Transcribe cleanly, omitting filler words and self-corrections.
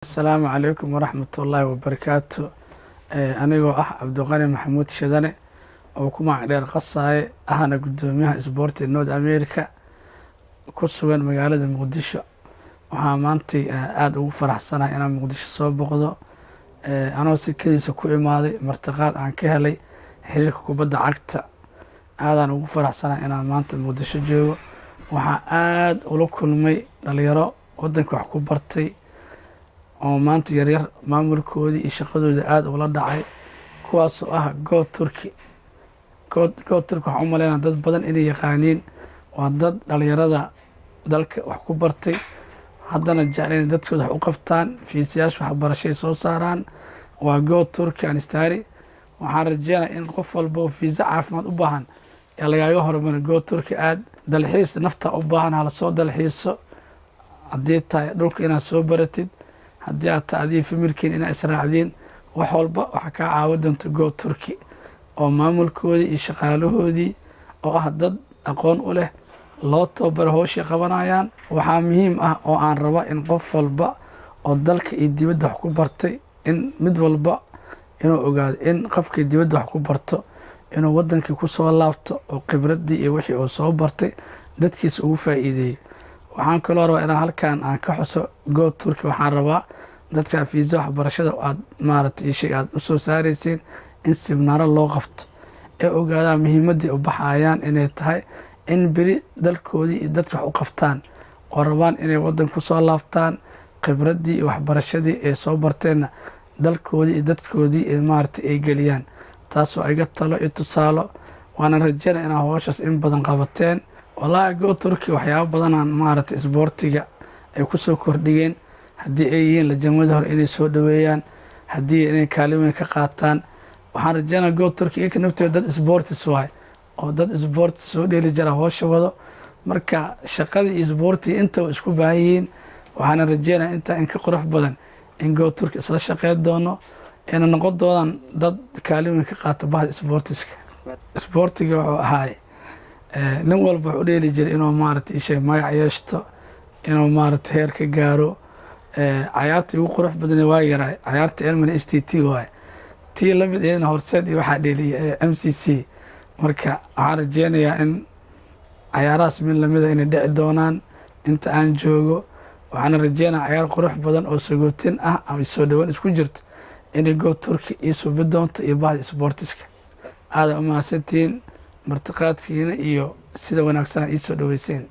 السلام عليكم ورحمة الله وبركاته. anigoo cabdiqani maxamuud shadane oo ku magac dheer qasaye ahna gudoomiyaha isboortiga North America ku sugan magaalada Muqdisho. waxaa maantay aad ugu faraxsanahay inaan Muqdisho soo boqdo anoo si kaliisa ku imaaday martiqaad aan ka helay xiriirka kubadda cagta. aadaan ugu faraxsanahay inaan maanta Muqdisho joogo. waxaa aad ula kulmay dhalinyaro wadanka wax ku bartay oo maanta yaryar maamulkoodii iyo shaqadooda aad ula dhacay, kuwaasoo ah Go Turkey. Go Turkey waxaan u maleynaa dad badan inay yaqaaniin. waa dad dhalinyarada dalka wax ku bartay, haddana jecel inay dadkooda wax u qabtaan, fiisayaasha waxbarashay soo saaraan. waa Go Turkey and Study. waxaan rajeynayaa in qof walba oo fiisa caafimaad u baahan ee lagaaga hormaro Go Turkey aad. dalxiis nafta u baahan hala soo dalxiiso, haddii tahay dhulka inaad soo baratid, haddii aad tahay adii familkiin inaad israacdiin, wax walba waxaa kaa caawin doonta Go Turkey oo maamulkoodii iyo shaqaalahoodii oo ah dad aqoon u leh loo tababaro hawshay qabanayaan. waxaa muhiim ah oo aan raba in qof walba oo dalka iyo dibadda wax ku bartay in mid walba inuu ogaado in qofkii dibadda wax ku barto inuu wadankii ku soo laabto oo khibradii iyo wixii uu soo bartay dadkiisa ugu faa'iideeyo. waxaan kaloo rabaa inaan halkan aan ka xuso Go Turkey. waxaan rabaa dadka fiisa waxbarashada aad maaragtay shay aad u soo saaraysiin in siminaaro loo qabto ee ogaadaan muhiimadii u baxayaan inay tahay in beri dalkoodii iyo dadka wax u qabtaan oo rabaan inay wadan ku soo laabtaan, khibradii iyo waxbarashadii ay soo barteenna dalkoodii iyo dadkoodii ay maaragtay ay geliyaan. taasoo iga talo iyo tusaalo. waana rajeynaa inaa hawshaas in badan qabateen. wallaahi Go Turkey waxyaabo badanaan maaragtay isboortiga ay ku soo kordhigeen. haddii ay yihiin lajamada hore inay soo dhaweeyaan, haddii inay kaalin weyn ka qaataan. waxaan rajeynaa Go Turkey iyaka naftooda dad isboortis waay oo dad isboortis soo dheeli jira hawsha wado. marka shaqadii iyo isboortiga inta isku baahan yihiin. waxaana rajeynaa intaa in ka qurux badan in Go Turkey isla shaqeyn doono ayna noqon doonaan dad kaalin weyn ka qaata bahda isboortiska. isboortiga wuxuu ahaay nin walba wuxuu dheeli jiray inuu maaragtay ishay magac yeeshto, inuu maaragtay heer ka gaaro. cayaartii ugu qurux badan waa yaraay cayaarta Elman STT waay tii la mid ahna horseed iyo waxaa dheeliyay MCC. marka waxaan rajeynayaa in cayaarahaas mid lamida inay dhici doonaan inta aan joogo. waxaana rajeynayaa cayaar qurux badan oo sagootin ah ama soo dhawaan isku jirto inay Go Turkey ii subi doonto iyo bahda isboortiska. aada u mahadsantihiin martiqaadkiina iyo sida wanaagsan ii soo dhaweyseen.